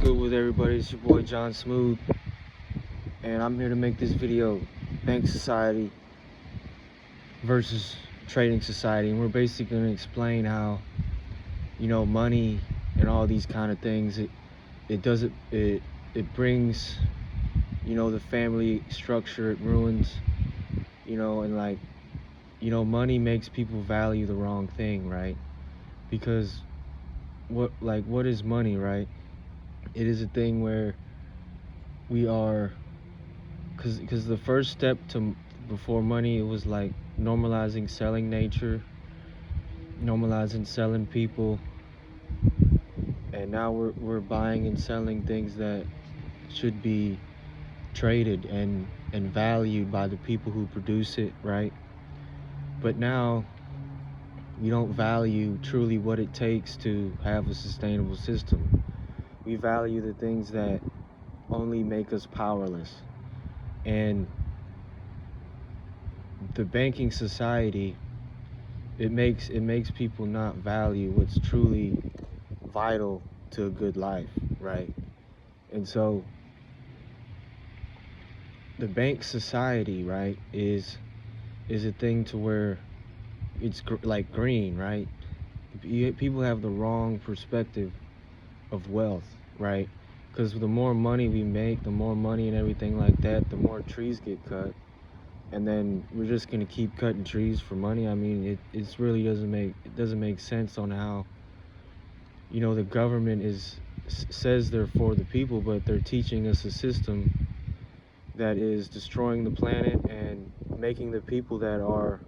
good with everybody? It's your boy John Smooth, and I'm here to make this video, Bank Society versus Trading Society. And we're basically going to explain how, money and all these kind of things, it brings, the family structure, it ruins, and money makes people value the wrong thing, right? Because what is money, right? It is a thing where we are, because the first step to before money, it was like normalizing selling nature, normalizing selling people, and now we're buying and selling things that should be traded and valued by the people who produce it, right? But now we don't value truly what it takes to have a sustainable system. We value the things that only make us powerless. And the banking society, it makes people not value what's truly vital to a good life, right? And so the bank society, right, is a thing to where it's like green, right? People have the wrong perspective of wealth, right? Because the more money we make, the more money and everything like that, the more trees get cut, and then we're just gonna keep cutting trees for money. I mean, it really doesn't make sense on how, the government says they're for the people, but they're teaching us a system that is destroying the planet and making the people that are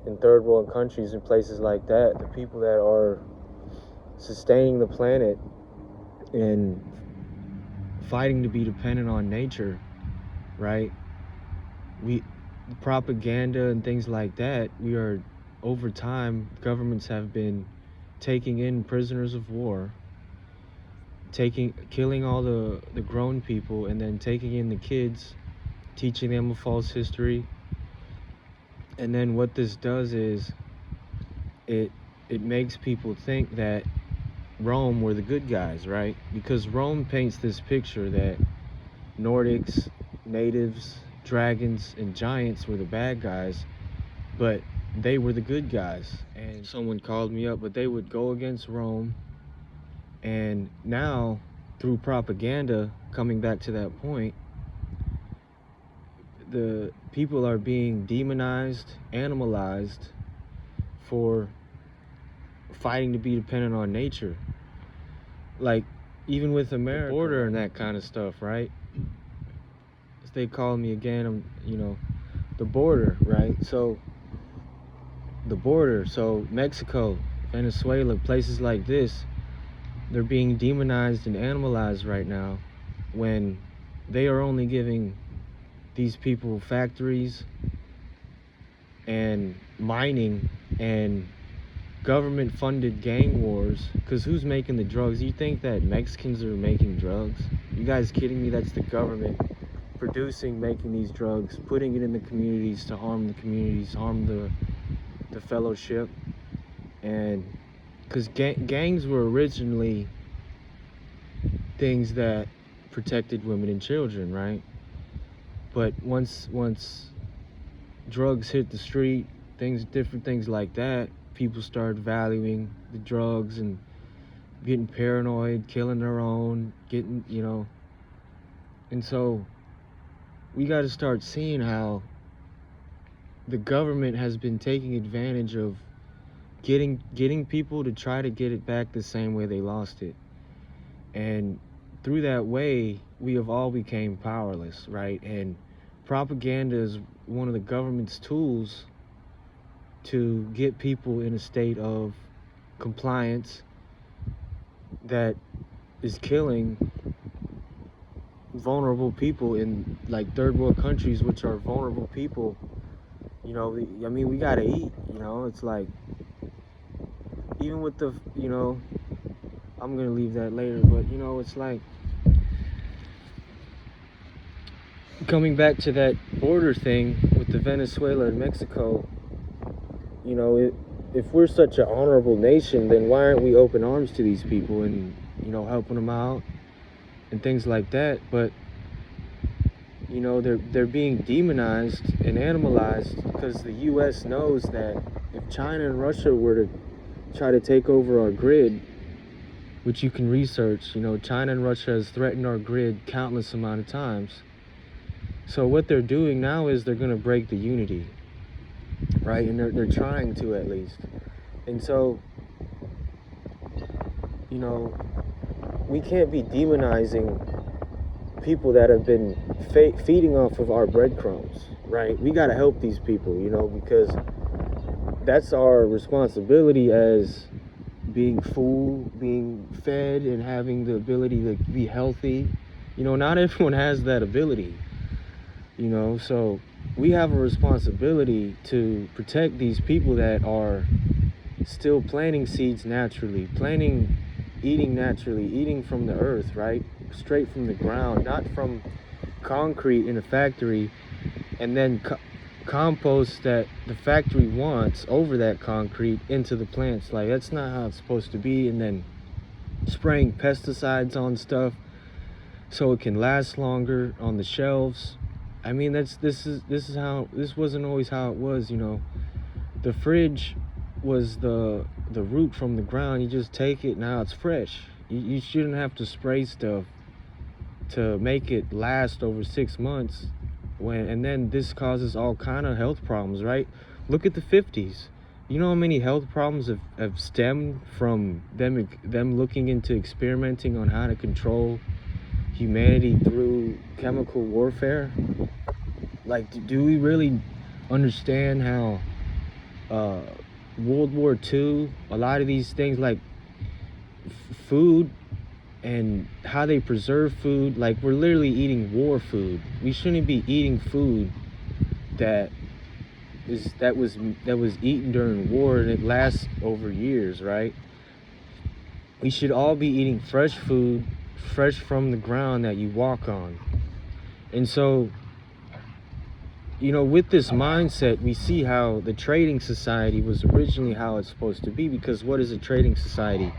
in third world countries and places like that, the people that are sustaining the planet and fighting to be dependent on nature, right? Propaganda and things like that, over time, governments have been taking in prisoners of war, killing all the grown people, and then taking in the kids, teaching them a false history. And then what this does is it makes people think that Rome were the good guys, right? Because Rome paints this picture that Nordics, natives, dragons, and giants were the bad guys, but they were the good guys. And someone called me up, but they would go against Rome. And now, through propaganda, coming back to that point, the people are being demonized, animalized for fighting to be dependent on nature. Like, even with America, border and that kind of stuff, right? They called me again, the border, right? So, the border, so Mexico, Venezuela, places like this, they're being demonized and animalized right now when they are only giving these people factories and mining and government-funded gang wars. Because who's making the drugs? You think that Mexicans are making drugs? You guys kidding me? That's the government making these drugs, putting it in the communities to harm the communities, harm the fellowship. And because gangs were originally things that protected women and children, right? But once drugs hit the street, different things like that, people started valuing the drugs and getting paranoid, killing their own, and so we got to start seeing how the government has been taking advantage of getting people to try to get it back the same way they lost it. And through that way, we have all became powerless, right? And propaganda is one of the government's tools to get people in a state of compliance that is killing vulnerable people in like third world countries, which are vulnerable people. We gotta eat, it's like, even with the, I'm gonna leave that later, but it's like, coming back to that border thing with the Venezuela and Mexico, if we're such an honorable nation, then why aren't we open arms to these people and, helping them out and things like that? But they're being demonized and animalized because the U.S. knows that if China and Russia were to try to take over our grid, which you can research, China and Russia has threatened our grid countless amount of times. So what they're doing now is they're going to break the unity, right? And they're trying to, at least. And so, we can't be demonizing people that have been feeding off of our breadcrumbs, right? We got to help these people, because that's our responsibility as being full, being fed, and having the ability to be healthy. Not everyone has that ability, so we have a responsibility to protect these people that are still planting seeds naturally, eating naturally, eating from the earth, right? Straight from the ground, not from concrete in a factory, and then compost that the factory wants over that concrete into the plants. Like, that's not how it's supposed to be. And then spraying pesticides on stuff so it can last longer on the shelves. I mean, this wasn't always how it was. The fridge was the root from the ground. You just take it, now it's fresh. You shouldn't have to spray stuff to make it last over 6 months, and then this causes all kind of health problems, right? Look at the 50s. You know how many health problems have stemmed from them looking into experimenting on how to control humanity through chemical warfare? Like, do we really understand how World War II, a lot of these things, like food and how they preserve food, like, we're literally eating war food. We shouldn't be eating food that was eaten during war and it lasts over years, right? We should all be eating fresh food, fresh from the ground that you walk on. And so, with this mindset, we see how the trading society was originally how it's supposed to be. Because what is a trading society?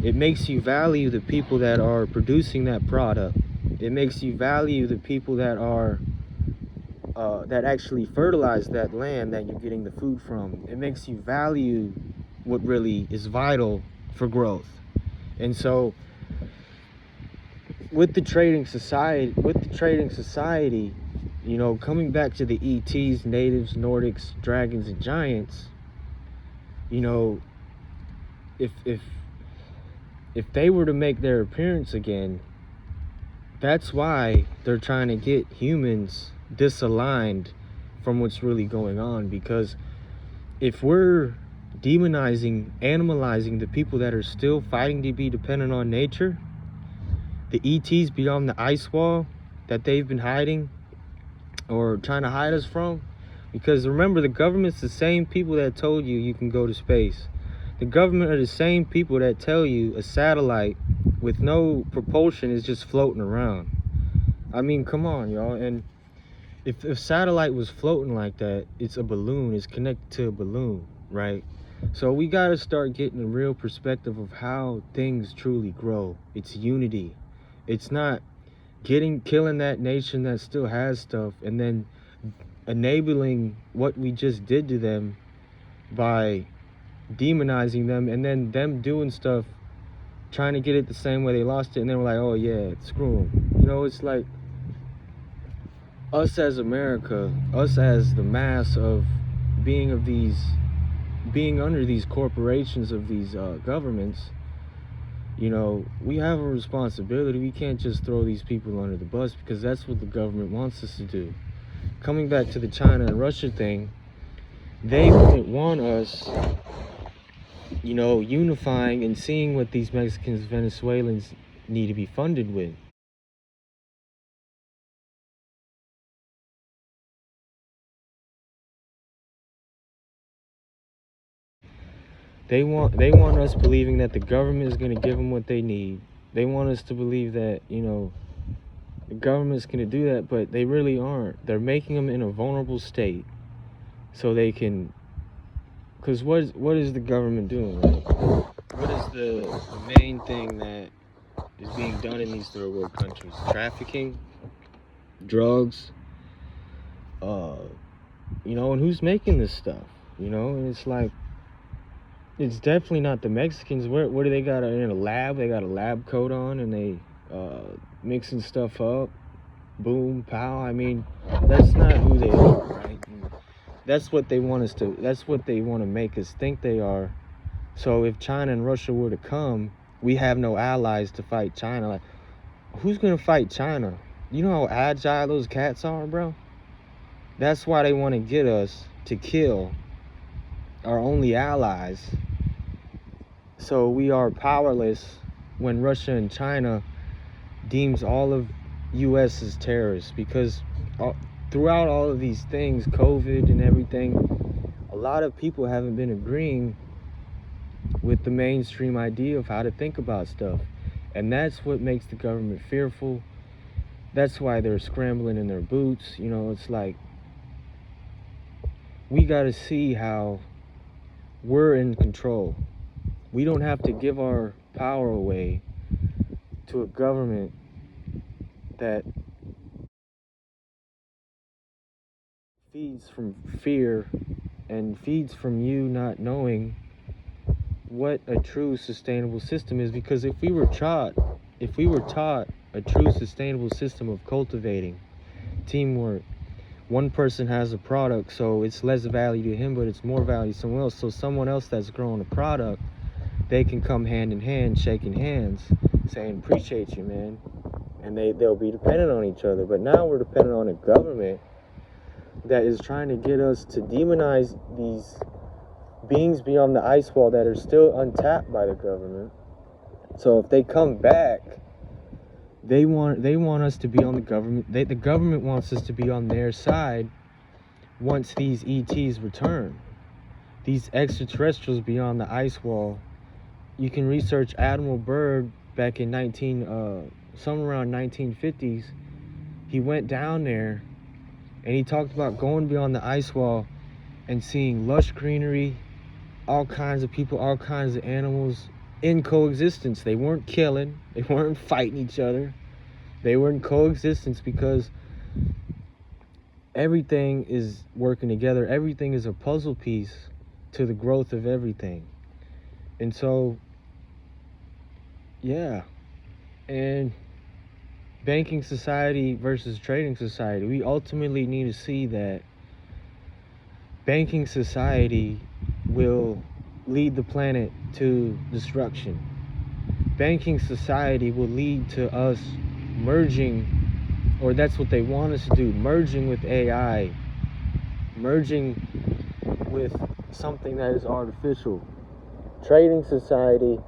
It makes you value the people that are producing that product. It makes you value the people that are that actually fertilize that land that you're getting the food from. It makes you value what really is vital for growth. And so with the trading society, coming back to the ETs, natives, Nordics, dragons, and giants, if they were to make their appearance again, that's why they're trying to get humans disaligned from what's really going on. Because if we're demonizing, animalizing the people that are still fighting to be dependent on nature, the ETs beyond the ice wall that they've been hiding or trying to hide us from, because remember, the government's the same people that told you can go to space. The government are the same people that tell you a satellite with no propulsion is just floating around. I mean, come on, y'all. And if a satellite was floating like that, it's a balloon. It's connected to a balloon, right? So we got to start getting a real perspective of how things truly grow. It's unity. It's not killing that nation that still has stuff and then enabling what we just did to them by demonizing them, and then them doing stuff trying to get it the same way they lost it, and then we're like, oh yeah, screw them. It's like us as America, us as the mass of being under these corporations of these governments, we have a responsibility. We can't just throw these people under the bus, because that's what the government wants us to do. Coming back to the China and Russia thing, they wouldn't want us, unifying and seeing what these Mexicans, Venezuelans need to be funded with. They want us believing that the government is going to give them what they need. They want us to believe that, the government's going to do that, but they really aren't. They're making them in a vulnerable state so they can Because what is the government doing? Right? What is the main thing that is being done in these third world countries? Trafficking, drugs, uh, and who's making this stuff? And it's like, it's definitely not the Mexicans. Where do they got in a lab? They got a lab coat on and they mixing stuff up. Boom, pow. I mean, that's not who they are, right? And that's what they want us to. That's what they want to make us think they are. So if China and Russia were to come, we have no allies to fight China. Like, who's gonna fight China? You know how agile those cats are, bro? That's why they want to get us to kill our only allies. So we are powerless when Russia and China deems all of U.S. as terrorists, because throughout all of these things, COVID and everything, a lot of people haven't been agreeing with the mainstream idea of how to think about stuff. And that's what makes the government fearful. That's why they're scrambling in their boots. It's like, we got to see how we're in control. We don't have to give our power away to a government that feeds from fear and feeds from you not knowing what a true sustainable system is. Because if we were taught a true sustainable system of cultivating, teamwork, one person has a product, so it's less value to him, but it's more value to someone else. So someone else that's growing a product, they can come hand in hand, shaking hands, saying, appreciate you, man. And they'll be dependent on each other. But now we're dependent on a government that is trying to get us to demonize these beings beyond the ice wall that are still untapped by the government. So if they come back, they want us to be on the government. The government wants us to be on their side once these ETs return. These extraterrestrials beyond the ice wall. You can research Admiral Byrd back in somewhere around 1950s. He went down there and he talked about going beyond the ice wall and seeing lush greenery, all kinds of people, all kinds of animals in coexistence. They weren't killing, they weren't fighting each other. They were in coexistence because everything is working together. Everything is a puzzle piece to the growth of everything. And so, yeah. And banking society versus trading society, we ultimately need to see that banking society will lead the planet to destruction. Banking society will lead to us merging, or that's what they want us to do, merging with AI, merging with something that is artificial. Trading society,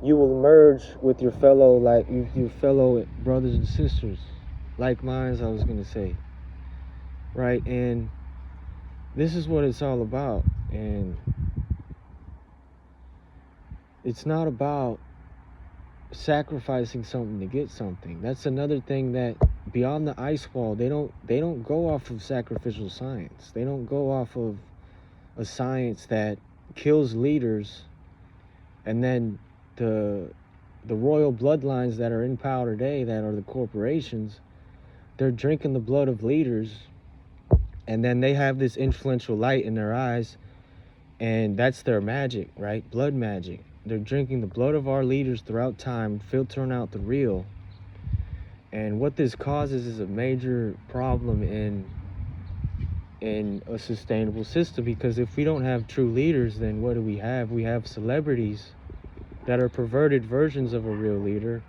you will merge with your fellow brothers and sisters, like minds, I was gonna say, right? And this is what it's all about. And it's not about sacrificing something to get something. That's another thing, that beyond the ice wall, they don't go off of sacrificial science. They don't go off of a science that kills leaders, and then the royal bloodlines that are in power today, that are the corporations, they're drinking the blood of leaders, and then they have this influential light in their eyes, and that's their magic, right? Blood magic. They're drinking the blood of our leaders throughout time, filtering out the real. And what this causes is a major problem in a sustainable system, because if we don't have true leaders, then what do we have? We have celebrities that are perverted versions of a real leader,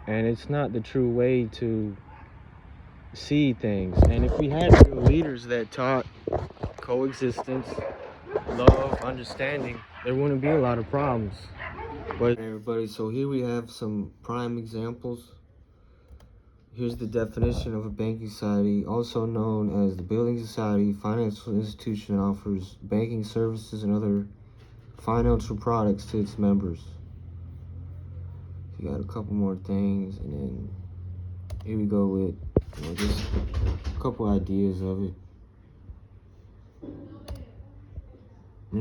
and it's not the true way to see things. And if we had real leaders that taught coexistence, love, understanding, there wouldn't be a lot of problems. But everybody, so here we have some prime examples. Here's the definition of a banking society, also known as the building society, financial institution that offers banking services and other financial products to its members. You got a couple more things, and then here we go with just a couple ideas of it.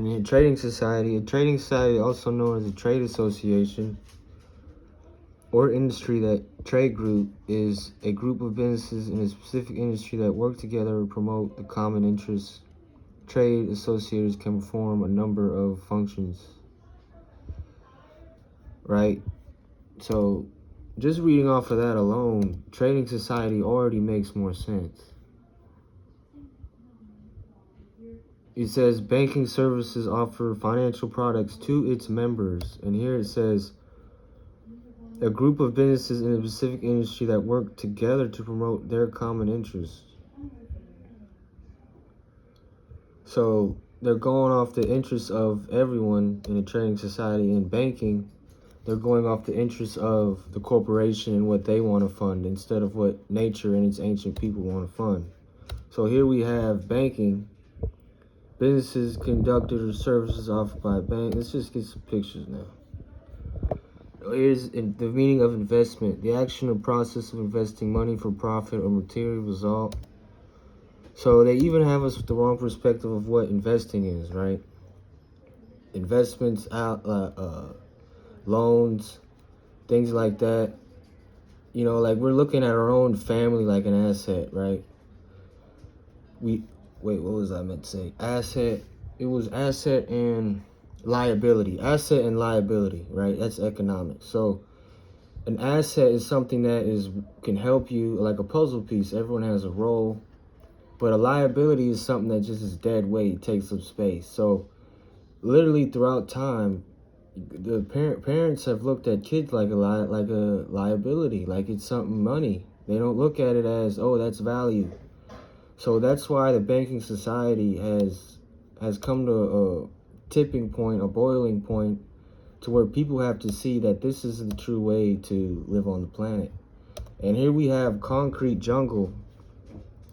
in a trading society, also known as a trade association or industry that trade group is a group of businesses in a specific industry that work together to promote the common interests. Trade associators can perform a number of functions, right? So just reading off of that alone, trading society already makes more sense. It says banking services offer financial products to its members. And here it says a group of businesses in a specific industry that work together to promote their common interests. So they're going off the interests of everyone in a trading society. In banking, they're going off the interests of the corporation and what they want to fund instead of what nature and its ancient people want to fund. So here we have banking. Businesses conducted or services offered by a bank. Let's just get some pictures now. Here's the meaning of investment. The action or process of investing money for profit or material result. So they even have us with the wrong perspective of what investing is, right? Investments, loans, things like that. You know, like we're looking at our own family like an asset, right? What was I meant to say? Asset. It was asset and liability. Asset and liability, right? That's economics. So an asset is something that can help you, like a puzzle piece. Everyone has a role. But a liability is something that just is dead weight, takes up space. So literally throughout time, the parents have looked at kids like a liability, like it's something money. They don't look at it as, oh, that's value. So that's why the banking society has come to a tipping point, a boiling point, to where people have to see that this is the true way to live on the planet. And here we have concrete jungle.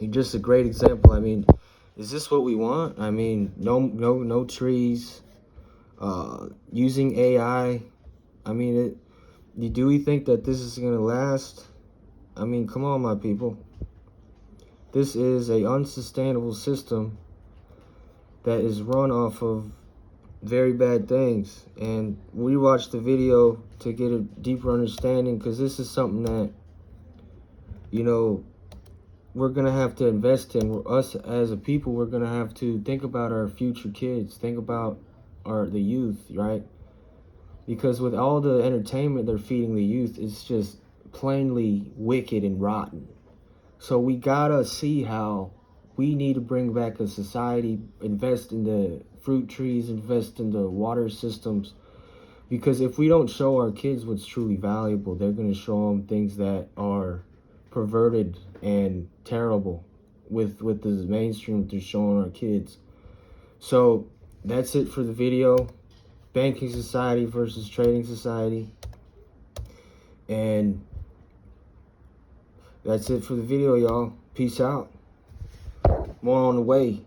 Just a great example. I mean, is this what we want? I mean, no trees. Using AI. I mean, do we think that this is gonna last? I mean, come on, my people. This is a unsustainable system that is run off of very bad things. And we watched the video to get a deeper understanding, because this is something that, you know, we're going to have to invest in. Us as a people, we're going to have to think about our future kids, think about the youth, right? Because with all the entertainment they're feeding the youth, it's just plainly wicked and rotten. So we gotta see how we need to bring back a society, invest in the fruit trees, invest in the water systems. Because if we don't show our kids what's truly valuable, they're going to show them things that are perverted and terrible with the mainstream they're showing our kids. So that's it for the video. Banking society versus trading society. And that's it for the video, y'all. Peace out. More on the way.